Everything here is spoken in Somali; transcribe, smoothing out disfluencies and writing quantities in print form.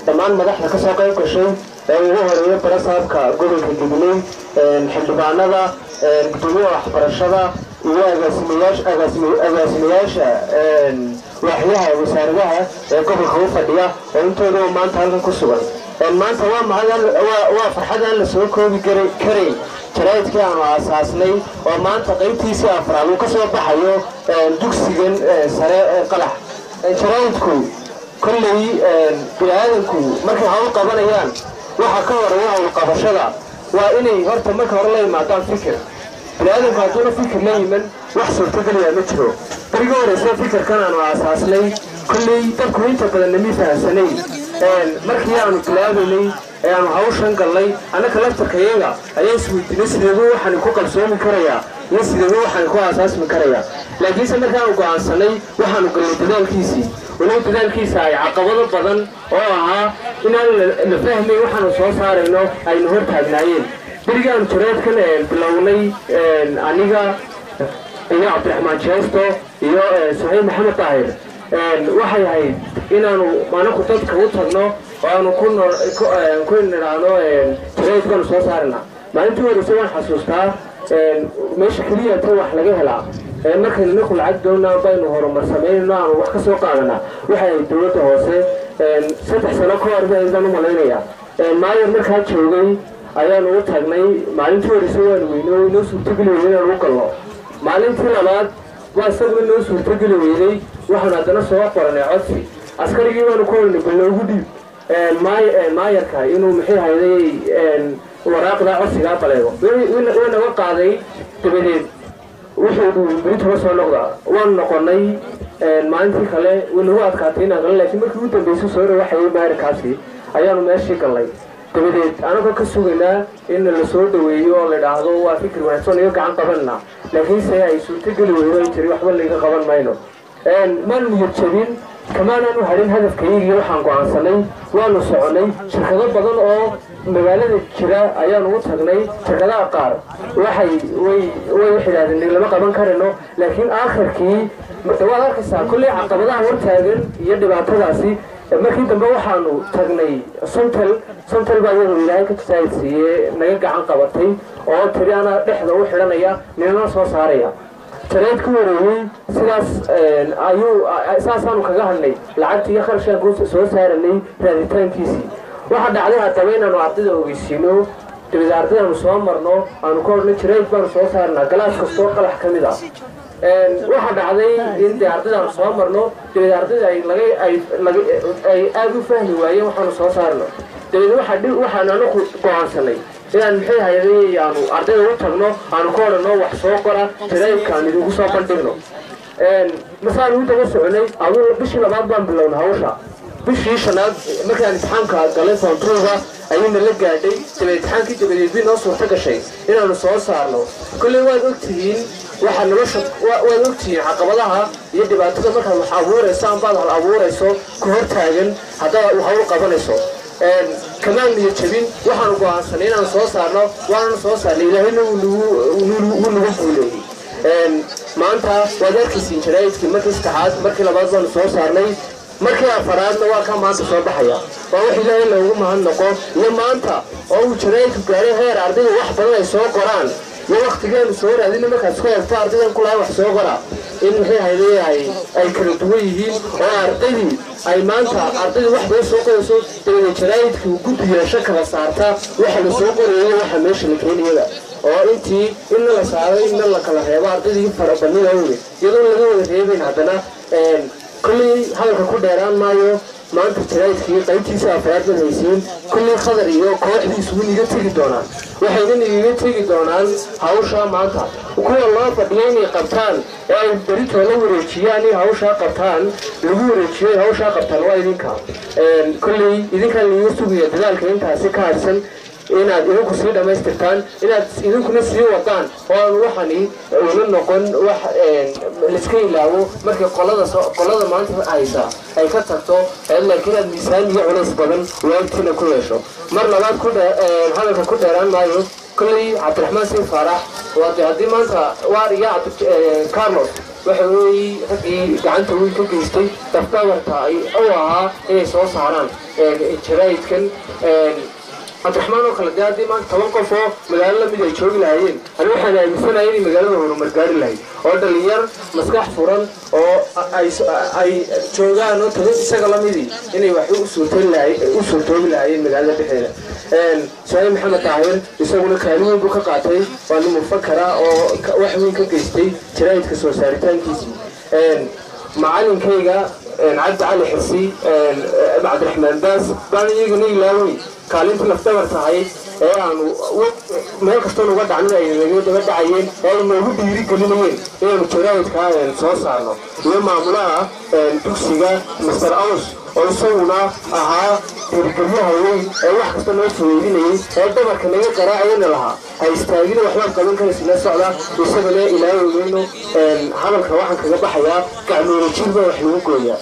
dhammaan madaxda ka soo qayb gashay ee ugu horeeyay barasaabka gobolka Jubilee xildhibaanada gudoomiyaha waxbarashada iyo agaasimayaasha waaxyaha wasaaradaha ee gobolka u fadhiya oo intooda maanta halkan ku sugan maanta waa farxad aan la soo koobi karay jaraa'idkii aanu aasaasnay oo maanta qaybtiisii afraad uu ka soo baxayo dugsigan sare qalax jaraa'idku kullay bini'aadamku markay hawl qabanayaan waxa ka horeeya hawl qabashada waa inay horta marka hore la yimaadaan fikir bini'aadamku hadduuna fikir la yiman wax suurtageliya ma jiro beriga horeysa fikirkan aanu aasaasnay kullay dadku inta badan lama fahamsanay markii aanu bilaabaynay aanu hawshan galnay anaka laftarkayaga ayaan isweydiinay sideeduu waxaan ku qalsoomi karayaa iyo sideeduu waxaan ku aasaasmi karayaa laakiinse markaan go'aansanay waxaanu galnay dadaalkiisii walow dadaalkiisa ay caqabado badan oo ahaa inaan la fahmay waxaanu soo saarayno aynu hor taagnaayeen berigaanu jaraa'idkan bilownay aniga iyo cabdiraxmaan jeesto iyo saxiib maxamed daahir waxay ahayd inaanu maanaku dadka u tagno oo aanu ku nidhaahno jaraa'idkaanu soo saarina maalintii horeysa waan xasuustaa meesha keliya ta wax laga helaa markaynu ninku lacag doonaa baynu horumar samaynayno aanu wax ka soo qaadanaa waxay ahayd dowladda hoose 3 sano ka hor baan u malaynayaa maayo markaa joogay ayaanu u tagnay maalintii horeysa waanu weynay inoo suurtageli weynay inaanu u galno maalintii labaad waa isaguna inoo suurtageli weynay waxaanu haddana soo qoranay codsi askarigii baanu ku horinay bal noogu dhiib maayarka inuu maxay hayday waraaqda codsigaa baleego way naga qaaday dabadeed wuxuu beritoba soo noqdaa waanu noqonay maalintii kale way nagu adkaatay inaan galnay laakiin markii ugu dambeysay soo rawaxayay maayarkaasi ayaanu meeshii galnay dabadeed anagoo ka sugaynaa in la soo dhaweeyo oo la idhaahdo waa fikir wanaagsan iyo gacan qabanna laakiinse ay suurtageli weydo ay tiri waxba layga qaban mayno maanu niyad jabin kamaanaanu harin hadafkaygii waxaan go'aansanay waanu soconay shirkado badan oo magaalada jira ayaanu u tagnay shirkadaha qaar way xidhaadeen lama qaban karino laakiin aakhirkii waad arkaysaa kulley caqabadaha hortaagan iyo dhibaatadaasi markii dambe waxaanu tagnay sontel baa iyadoo ilaahay ka jasaayidsiiye naga gacan qabatay oo tiri anaa dhexda u xidhanaya ninana soo saaraya jaraa'id ku wareeyey saasaanu kaga hadnay lacagtii iyo kharashkaan ku soo saaranay raaditaankiisii waxaa dhacday haddaba inaanu ardayda ogeysiino dabeed ardaydaanu soo marno aanu ka hornay jaraa'id baanu soo saarnaa galaas kastoo qalax ka mid ah waxaa dhacday in dee ardaydaanu soo marno dabeed ardayda ay aad u fahmi waayeen waxaanu soo saarno dabeed waxaanu anaku go'aansanay inaan maxay hayday aanu ardayda u tagno aanu ka odhanno wax soo qora jaraa'idkaan idigu soo bandhigno masaanu u daba soconay aduu bishii labaad baan bilowna hawsha bishii shanaad markaan imtixaanka galay foontuuga ayuuna la gaadhay dabeed imtixaankii dabadeed bay noo suurta gashay inaanu soo saarno kolley waad ogtihiin waxa nolosha waad ogtihiin caqabadaha iyo dhibaatada markaad wax abuurayso ambaad hal abuurayso ku hortaagan haddaad hawl qabanayso kamaan iyo jabin waxaanu go'aansanay inaanu soo saarno waananu soo saarnay ilaahayna wuu nagu guuleeyey maanta waad arkaysiin jaraa'idkii markii saddexaad markii labaad baanu soo saarnay markii afaraadna waa ka maanta soo baxaya waa wax ilaahay loogu mahadnaqo iyo maanta oo uu jaraa'idku gaaray heer ardayda wax badan ay soo qoraan iyo waktigeenu soo raadina markaad isku eegto ardaydan kulahay wax soo qora in maxay hayday ay kala duwan yihiin oo ardaydii ay maanta ardayda wax badan soo qorayso dabeed jaraa'idkii uu guddi yeesho kala saarta waxa la soo qorayo waxa meesha la keenayaba oo intii inna la saaro inna la kala reebo ardaydii farabadnida awgeed iyadoo laga wada reebayn haddana kulley hadalka ku dheeraan maayo maanta jaraa'idkii qaybtiisa afraad baad haysiin kulley khadar iyo kooxdiisu way iga tegi doonaan waxayna igaga tegi doonaan hawsha maanta kuwa loo fadhiya inay qabtaan ee ay beritoo la wareejiyaan inay hawshaa qabtaan lagu wareejiyo hawshaa qabtaan waa idinka kulley idinkaan liiga sugaya dadaalka intaasi ka harsan inaad idinku sii dhamaystirtaan inaad idinkuna sii wadaan oo aan waxani una noqon wax liska ilaawo markii qolada maanta haysa ay ka tagto laakiin aad miisaan iyo culays badan waagtina ku yeesho mar labaad hadalka ku dheeraan maayo kulley cabdiraxmaan siin faarax waa haddii maanta waar iyo carlos وحوي رقي قعنت وين كجيستي تفكر تاعي أو ها إيه صوص عران الجرايد كان عبد الرحمن وخلدي ما توقفوا مجال لم يجوا لهاين أنا وحنا مثلا هاي مجال هو مرجال لهاي أودا لير مسكح فرن أو أي جوجا إنه تهيس شغلة ميدي إنه يوحي أسولتين لهاي مجال بحيرة سؤال محمد طاهر يسوون كانوا بوكا قاتي وأنا مفكرة أو وحوي كجيستي جرايد كسر سارتان كيسي معلم كيجا عبد علي حسي عبد الرحمن باس بان يجني لاوي كالين تلفتور تاعي يعني ما يكستون وقت عننا يعني وقت عين يعني ما هو بيري كلينين يعني مشروعات كان صوصارنا وما عملها تكسيجا مستر أوس ورسولنا أها تركبوا هاي واحد كستون وفيني هذا ما كان يقرأ لها هيستعجلوا وحنا كمان كان سنة صعدة يسمى إلى يومينه عمل كواحد كذا بحياة كانوا يشيلوا وحلوه كويا